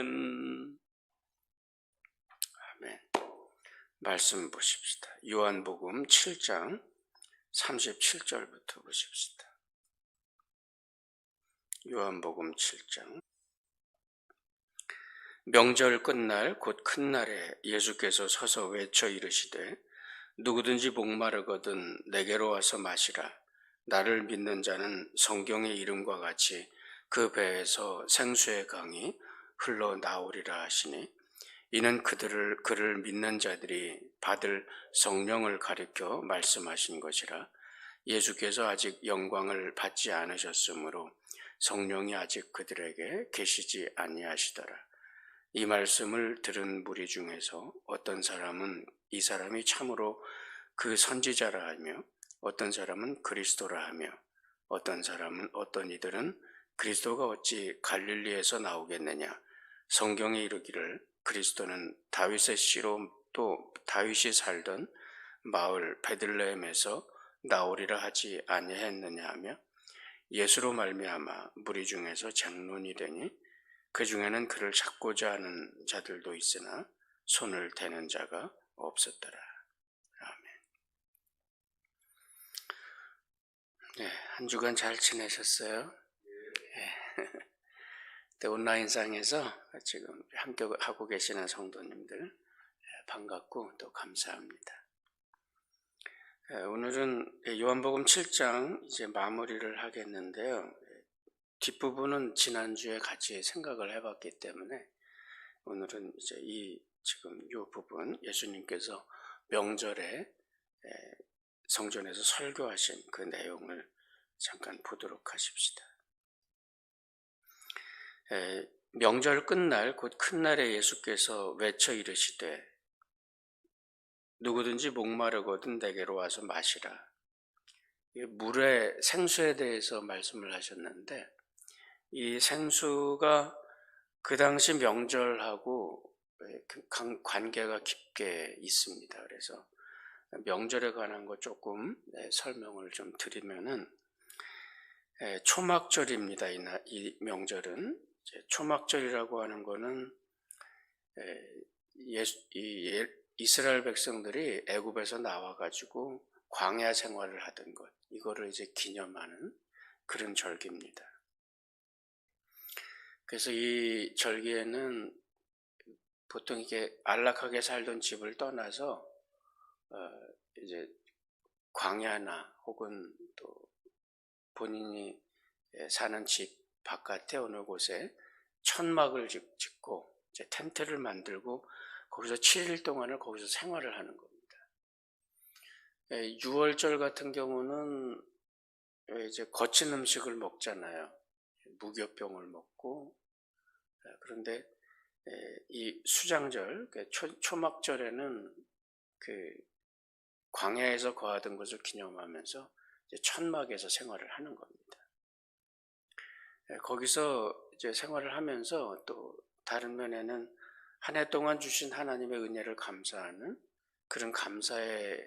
아멘. 아멘. 말씀 보십시다. 요한복음 7장 37절부터 보십시다. 요한복음 7장. 명절 끝날 곧 큰 날에 예수께서 서서 외쳐 이르시되 누구든지 목마르거든 내게로 와서 마시라. 나를 믿는 자는 성경의 이름과 같이 그 배에서 생수의 강이 흘러나오리라 하시니, 이는 그를 믿는 자들이 받을 성령을 가리켜 말씀하신 것이라. 예수께서 아직 영광을 받지 않으셨으므로 성령이 아직 그들에게 계시지 아니하시더라. 이 말씀을 들은 무리 중에서 어떤 사람은 이 사람이 참으로 그 선지자라 하며, 어떤 사람은 그리스도라 하며, 어떤 이들은 그리스도가 어찌 갈릴리에서 나오겠느냐, 성경에 이르기를 그리스도는 다윗의 씨로 또 다윗이 살던 마을 베들레헴에서 나오리라 하지 아니했느냐 하며, 예수로 말미암아 무리 중에서 쟁론이 되니 그 중에는 그를 잡고자 하는 자들도 있으나 손을 대는 자가 없었더라. 아멘. 네, 한 주간 잘 지내셨어요? 네. 온라인상에서 지금 함께 하고 계시는 성도님들 반갑고 또 감사합니다. 오늘은 요한복음 7장 이제 마무리를 하겠는데요. 뒷부분은 지난주에 같이 생각을 해봤기 때문에 오늘은 이제 이 부분, 예수님께서 명절에 성전에서 설교하신 그 내용을 잠깐 보도록 하십시다. 명절 끝날 곧 큰 날에 예수께서 외쳐 이르시되 누구든지 목마르거든 내게로 와서 마시라. 물의 생수에 대해서 말씀을 하셨는데, 이 생수가 그 당시 명절하고 관계가 깊게 있습니다. 그래서 명절에 관한 거 조금 설명을 좀 드리면은, 초막절입니다. 이 명절은 초막절이라고 하는 거는 이스라엘 백성들이 애굽에서 나와가지고 광야 생활을 하던 것, 이거를 이제 기념하는 그런 절기입니다. 그래서 이 절기에는 보통 이게 안락하게 살던 집을 떠나서 이제 광야나 혹은 또 본인이 사는 집 바깥에 어느 곳에 천막을 짓고 이제 텐트를 만들고 거기서 7일 동안을 거기서 생활을 하는 겁니다. 6월절 같은 경우는 이제 거친 음식을 먹잖아요. 무교병을 먹고. 그런데 이 수장절, 초막절에는 그 광야에서 거하던 것을 기념하면서 이제 천막에서 생활을 하는 겁니다. 거기서 이제 생활을 하면서 또 다른 면에는 한 해 동안 주신 하나님의 은혜를 감사하는 그런 감사의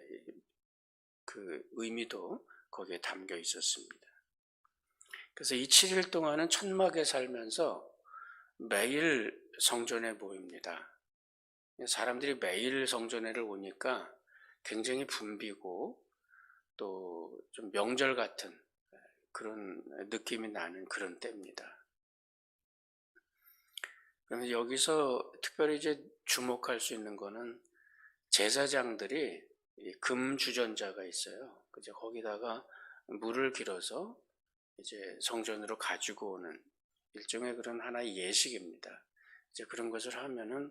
그 의미도 거기에 담겨 있었습니다. 그래서 이 7일 동안은 천막에 살면서 매일 성전에 모입니다. 사람들이 매일 성전에를 오니까 굉장히 붐비고 또 좀 명절 같은 그런 느낌이 나는 그런 때입니다. 그러면 여기서 특별히 이제 주목할 수 있는 거는 제사장들이 금 주전자가 있어요. 이제 거기다가 물을 길어서 이제 성전으로 가지고 오는 일종의 그런 하나의 예식입니다. 이제 그런 것을 하면은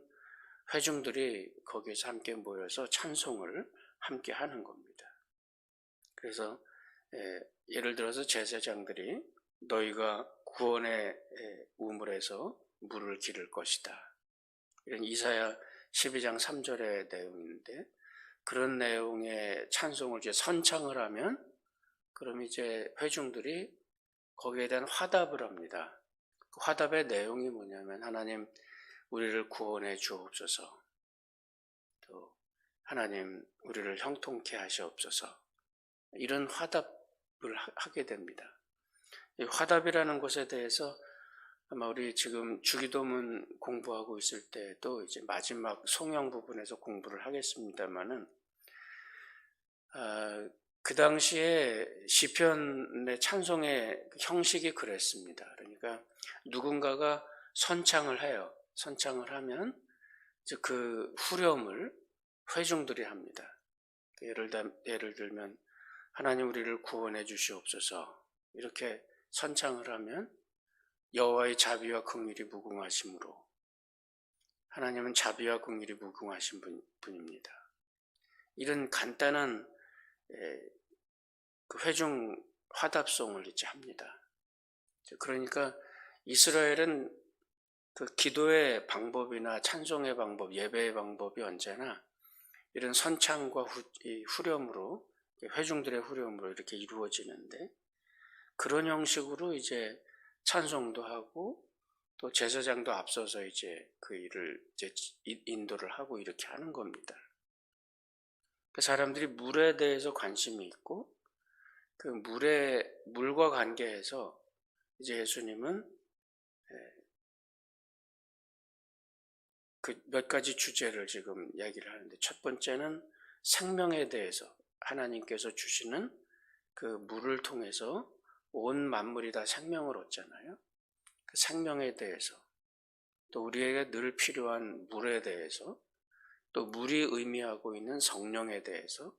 회중들이 거기에서 함께 모여서 찬송을 함께 하는 겁니다. 그래서 예를 들어서 제사장들이 너희가 구원의 우물에서 물을 기를 것이다, 이런 이사야 12장 3절의 내용인데, 그런 내용의 찬송을 이제 선창을 하면 그럼 이제 회중들이 거기에 대한 화답을 합니다. 그 화답의 내용이 뭐냐면, 하나님 우리를 구원해 주옵소서, 또 하나님 우리를 형통케 하시옵소서, 이런 화답을 하게 됩니다. 이 화답이라는 것에 대해서 아마 우리 지금 주기도문 공부하고 있을 때도 이제 마지막 송영 부분에서 공부를 하겠습니다만은, 그 당시에 시편의 찬송의 형식이 그랬습니다. 그러니까 누군가가 선창을 해요. 선창을 하면 이제 그 후렴을 회중들이 합니다. 예를 들면 하나님 우리를 구원해 주시옵소서 이렇게 선창을 하면 여호와의 자비와 긍휼이 무궁하심으로, 하나님은 자비와 긍휼이 무궁하신 분입니다. 이런 간단한 그 회중 화답송을 이제 합니다. 그러니까 이스라엘은 그 기도의 방법이나 찬송의 방법, 예배의 방법이 언제나 이런 선창과 후렴으로, 회중들의 후렴으로 이렇게 이루어지는데, 그런 형식으로 이제 찬송도 하고 또 제사장도 앞서서 이제 그 일을 이제 인도를 하고 이렇게 하는 겁니다. 그 사람들이 물에 대해서 관심이 있고, 그 물과 관계해서 이제 예수님은 그 몇 가지 주제를 지금 이야기를 하는데, 첫 번째는 생명에 대해서, 하나님께서 주시는 그 물을 통해서 온 만물이 다 생명을 얻잖아요. 그 생명에 대해서, 또 우리에게 늘 필요한 물에 대해서, 또 물이 의미하고 있는 성령에 대해서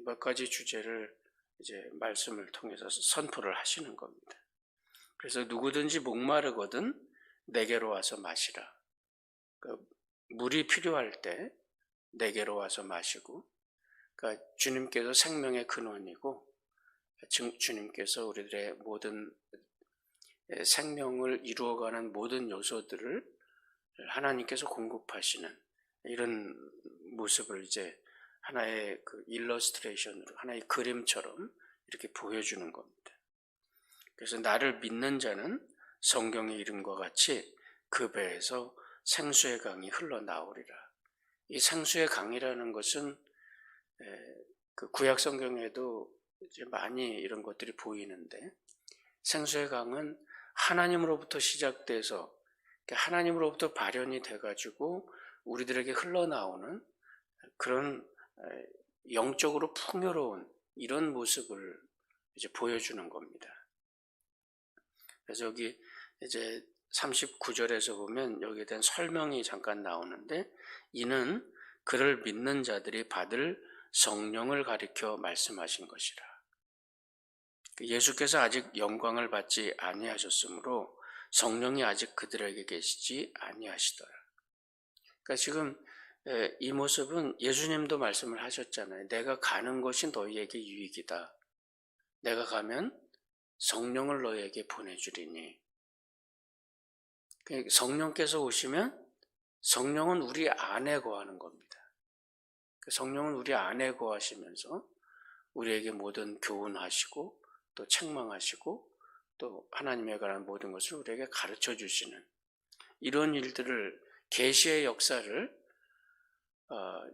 몇 가지 주제를 이제 말씀을 통해서 선포를 하시는 겁니다. 그래서 누구든지 목마르거든 내게로 와서 마시라. 그 물이 필요할 때 내게로 와서 마시고, 그러니까 주님께서 생명의 근원이고 주님께서 우리들의 모든 생명을 이루어가는 모든 요소들을 하나님께서 공급하시는 이런 모습을 이제 하나의 그 일러스트레이션으로, 하나의 그림처럼 이렇게 보여주는 겁니다. 그래서 나를 믿는 자는 성경의 이름과 같이 그 배에서 생수의 강이 흘러나오리라. 이 생수의 강이라는 것은 그 구약 성경에도 이제 많이 이런 것들이 보이는데, 생수의 강은 하나님으로부터 시작돼서 하나님으로부터 발현이 돼가지고 우리들에게 흘러나오는 그런 영적으로 풍요로운 이런 모습을 이제 보여주는 겁니다. 그래서 여기 이제 39절에서 보면 여기에 대한 설명이 잠깐 나오는데, 이는 그를 믿는 자들이 받을 성령을 가리켜 말씀하신 것이라. 예수께서 아직 영광을 받지 아니하셨으므로 성령이 아직 그들에게 계시지 아니하시더라. 그러니까 지금 이 모습은 예수님도 말씀을 하셨잖아요. 내가 가는 것이 너희에게 유익이다. 내가 가면 성령을 너희에게 보내주리니. 성령께서 오시면 성령은 우리 안에 거하는 겁니다. 성령은 우리 안에 거하시면서 우리에게 모든 교훈하시고 또 책망하시고 또 하나님에 관한 모든 것을 우리에게 가르쳐 주시는 이런 일들을, 계시의 역사를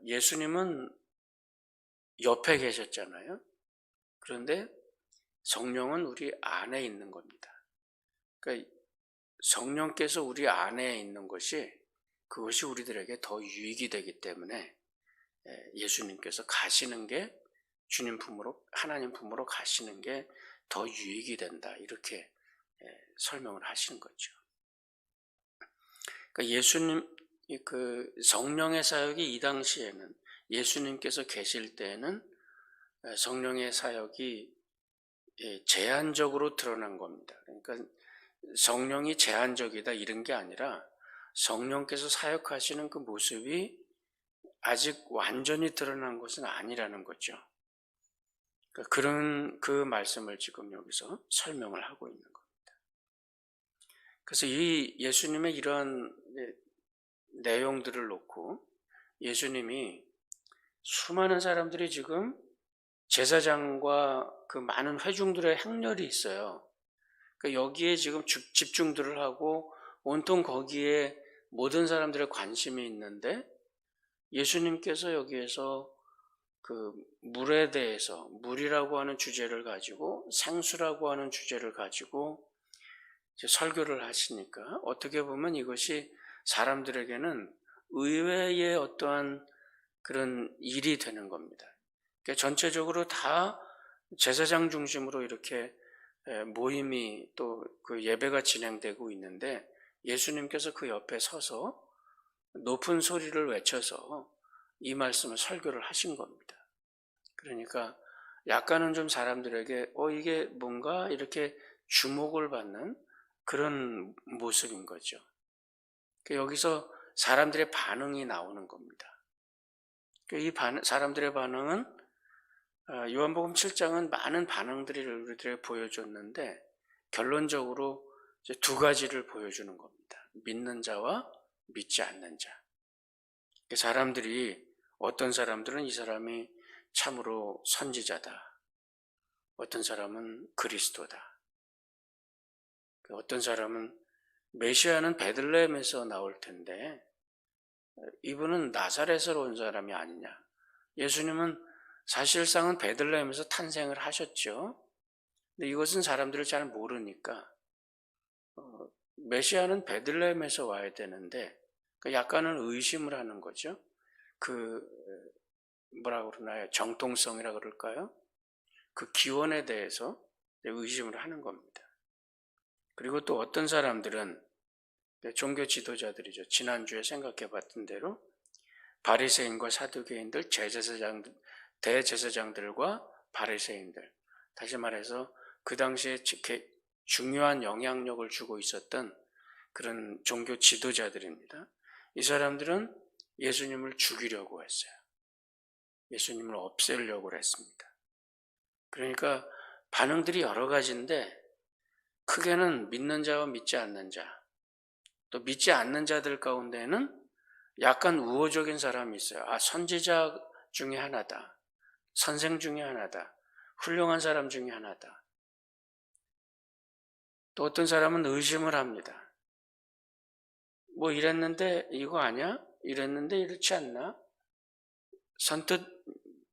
예수님은 옆에 계셨잖아요. 그런데 성령은 우리 안에 있는 겁니다. 그러니까 성령께서 우리 안에 있는 것이, 그것이 우리들에게 더 유익이 되기 때문에 예수님께서 가시는 게, 주님 품으로, 하나님 품으로 가시는 게 더 유익이 된다, 이렇게 설명을 하시는 거죠. 그러니까 예수님, 그 성령의 사역이 이 당시에는, 예수님께서 계실 때에는 성령의 사역이 제한적으로 드러난 겁니다. 그러니까 성령이 제한적이다 이런 게 아니라 성령께서 사역하시는 그 모습이 아직 완전히 드러난 것은 아니라는 거죠. 그러니까 그런 그 말씀을 지금 여기서 설명을 하고 있는 겁니다. 그래서 이 예수님의 이러한 내용들을 놓고 예수님이 수많은 사람들이 지금 제사장과 그 많은 회중들의 행렬이 있어요. 그러니까 여기에 지금 집중들을 하고 온통 거기에 모든 사람들의 관심이 있는데, 예수님께서 여기에서 그 물에 대해서, 물이라고 하는 주제를 가지고, 생수라고 하는 주제를 가지고 이제 설교를 하시니까 어떻게 보면 이것이 사람들에게는 의외의 어떠한 그런 일이 되는 겁니다. 그러니까 전체적으로 다 제사장 중심으로 이렇게 모임이 또 그 예배가 진행되고 있는데 예수님께서 그 옆에 서서 높은 소리를 외쳐서 이 말씀을 설교를 하신 겁니다. 그러니까 약간은 좀 사람들에게 이게 뭔가 이렇게 주목을 받는 그런 모습인 거죠. 여기서 사람들의 반응이 나오는 겁니다. 사람들의 반응은 요한복음 7장은 많은 반응들을 우리들에게 보여줬는데 결론적으로 이제 두 가지를 보여주는 겁니다. 믿는 자와 믿지 않는 자. 사람들이 어떤 사람들은 이 사람이 참으로 선지자다. 어떤 사람은 그리스도다. 어떤 사람은 메시아는 베들레헴에서 나올 텐데 이분은 나사렛에서 온 사람이 아니냐. 예수님은 사실상은 베들레헴에서 탄생을 하셨죠. 근데 이것은 사람들을 잘 모르니까 메시아는 베들레헴에서 와야 되는데 약간은 의심을 하는 거죠. 뭐라 그러나요? 정통성이라 그럴까요? 그 기원에 대해서 의심을 하는 겁니다. 그리고 또 어떤 사람들은 종교 지도자들이죠. 지난주에 생각해 봤던 대로 바리새인과 사두개인들, 대제사장들과 바리새인들, 다시 말해서 그 당시에 중요한 영향력을 주고 있었던 그런 종교 지도자들입니다. 이 사람들은 예수님을 죽이려고 했어요. 예수님을 없애려고 했습니다. 그러니까 반응들이 여러 가지인데 크게는 믿는 자와 믿지 않는 자, 또 믿지 않는 자들 가운데는 약간 우호적인 사람이 있어요. 선지자 중에 하나다. 선생 중에 하나다. 훌륭한 사람 중에 하나다. 또 어떤 사람은 의심을 합니다. 이랬는데 이거 아니야? 이랬는데 이렇지 않나? 선뜻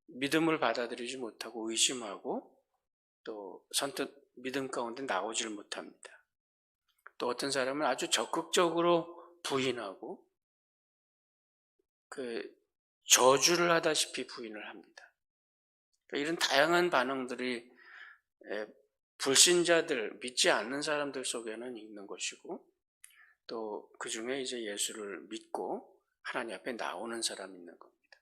믿음을 받아들이지 못하고 의심하고 또 선뜻 믿음 가운데 나오질 못합니다. 또 어떤 사람은 아주 적극적으로 부인하고 저주를 하다시피 부인을 합니다. 이런 다양한 반응들이 불신자들, 믿지 않는 사람들 속에는 있는 것이고 또 그 중에 이제 예수를 믿고 하나님 앞에 나오는 사람이 있는 겁니다.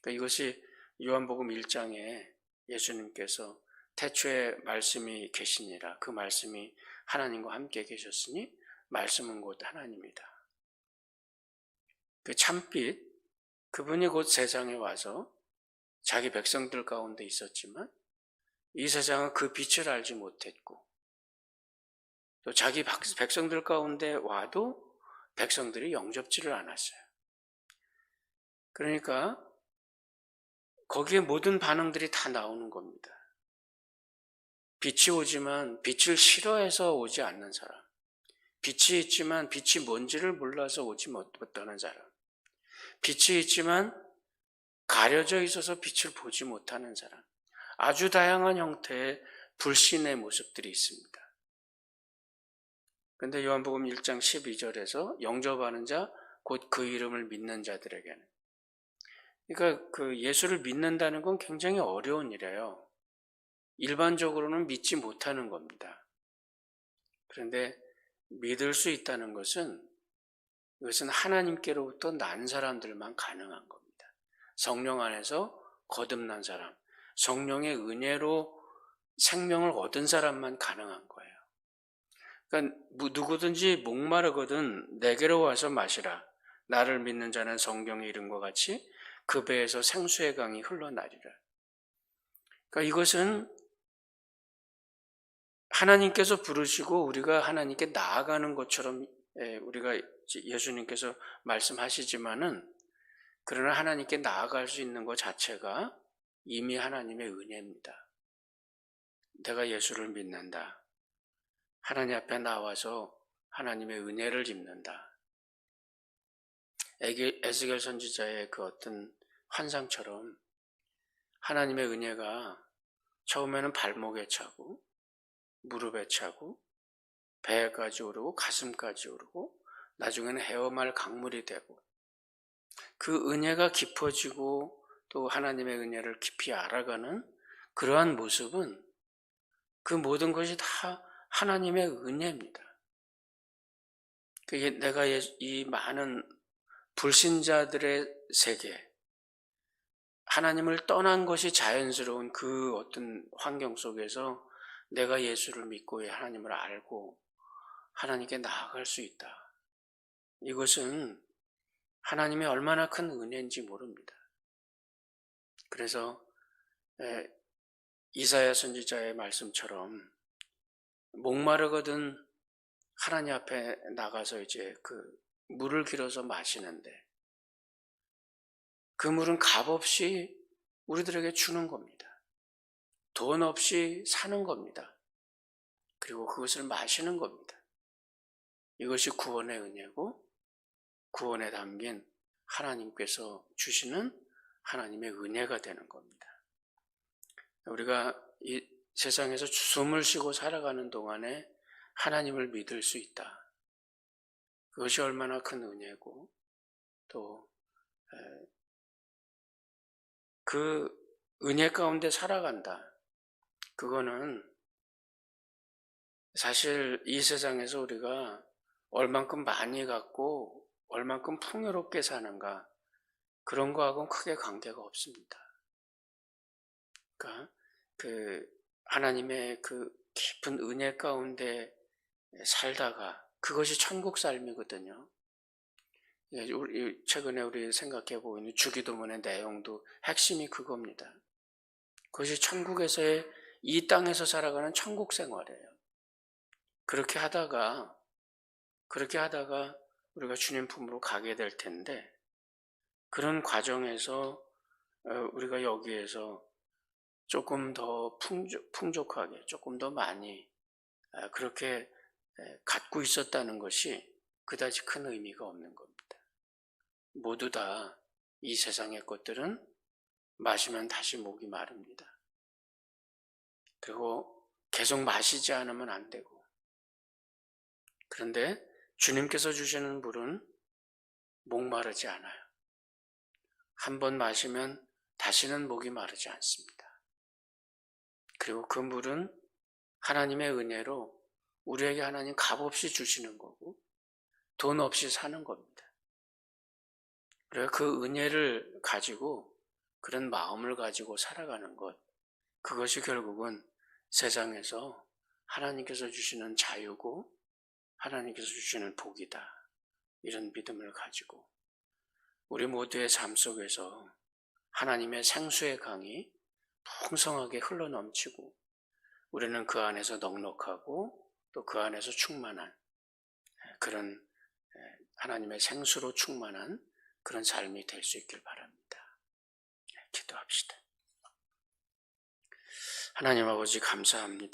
이것이 요한복음 1장에 예수님께서 태초에 말씀이 계시니라 그 말씀이 하나님과 함께 계셨으니 말씀은 곧 하나님이다. 그 참빛 그분이 곧 세상에 와서 자기 백성들 가운데 있었지만 이 세상은 그 빛을 알지 못했고 또 자기 백성들 가운데 와도 백성들이 영접지를 않았어요. 그러니까 거기에 모든 반응들이 다 나오는 겁니다. 빛이 오지만 빛을 싫어해서 오지 않는 사람, 빛이 있지만 빛이 뭔지를 몰라서 오지 못하는 사람, 빛이 있지만 가려져 있어서 빛을 보지 못하는 사람, 아주 다양한 형태의 불신의 모습들이 있습니다. 그런데 요한복음 1장 12절에서 영접하는 자, 곧 그 이름을 믿는 자들에게는, 그러니까 그 예수를 믿는다는 건 굉장히 어려운 일이에요. 일반적으로는 믿지 못하는 겁니다. 그런데 믿을 수 있다는 것은 이것은 하나님께로부터 난 사람들만 가능한 겁니다. 성령 안에서 거듭난 사람, 성령의 은혜로 생명을 얻은 사람만 가능한 거예요. 그러니까 누구든지 목마르거든 내게로 와서 마시라. 나를 믿는 자는 성경의 이름과 같이 그 배에서 생수의 강이 흘러나리라. 그러니까 이것은 하나님께서 부르시고 우리가 하나님께 나아가는 것처럼 우리가 예수님께서 말씀하시지만은 그러나 하나님께 나아갈 수 있는 것 자체가 이미 하나님의 은혜입니다. 내가 예수를 믿는다. 하나님 앞에 나와서 하나님의 은혜를 입는다. 에스겔 선지자의 그 어떤 환상처럼 하나님의 은혜가 처음에는 발목에 차고 무릎에 차고 배까지 오르고 가슴까지 오르고 나중에는 헤엄할 강물이 되고, 그 은혜가 깊어지고 또 하나님의 은혜를 깊이 알아가는 그러한 모습은, 그 모든 것이 다 하나님의 은혜입니다. 내가 이 많은 불신자들의 세계, 하나님을 떠난 것이 자연스러운 그 어떤 환경 속에서 내가 예수를 믿고 하나님을 알고 하나님께 나아갈 수 있다. 이것은 하나님의 얼마나 큰 은혜인지 모릅니다. 그래서 이사야 선지자의 말씀처럼 목마르거든 하나님 앞에 나가서 이제 그 물을 길어서 마시는데, 그 물은 값없이 우리들에게 주는 겁니다. 돈 없이 사는 겁니다. 그리고 그것을 마시는 겁니다. 이것이 구원의 은혜고, 구원에 담긴 하나님께서 주시는 하나님의 은혜가 되는 겁니다. 우리가 이 세상에서 숨을 쉬고 살아가는 동안에 하나님을 믿을 수 있다. 그것이 얼마나 큰 은혜고, 또 그 은혜 가운데 살아간다. 그거는 사실 이 세상에서 우리가 얼만큼 많이 갖고 얼만큼 풍요롭게 사는가, 그런 거하고는 크게 관계가 없습니다. 그러니까 하나님의 그 깊은 은혜 가운데 살다가, 그것이 천국 삶이거든요. 최근에 우리 생각해보고 있는 주기도문의 내용도 핵심이 그겁니다. 그것이 천국에서의, 이 땅에서 살아가는 천국 생활이에요. 그렇게 하다가 우리가 주님 품으로 가게 될 텐데, 그런 과정에서 우리가 여기에서 조금 더 풍족하게, 조금 더 많이 그렇게 갖고 있었다는 것이 그다지 큰 의미가 없는 겁니다. 모두 다 이 세상의 것들은 마시면 다시 목이 마릅니다. 그리고 계속 마시지 않으면 안 되고, 그런데 주님께서 주시는 물은 목마르지 않아요. 한 번 마시면 다시는 목이 마르지 않습니다. 그리고 그 물은 하나님의 은혜로 우리에게 하나님 값없이 주시는 거고, 돈 없이 사는 겁니다. 그래서 그 은혜를 가지고, 그런 마음을 가지고 살아가는 것, 그것이 결국은 세상에서 하나님께서 주시는 자유고 하나님께서 주시는 복이다. 이런 믿음을 가지고 우리 모두의 삶 속에서 하나님의 생수의 강이 풍성하게 흘러넘치고, 우리는 그 안에서 넉넉하고 또 그 안에서 충만한 그런 하나님의 생수로 충만한 그런 삶이 될 수 있길 바랍니다. 기도합시다. 하나님 아버지, 감사합니다.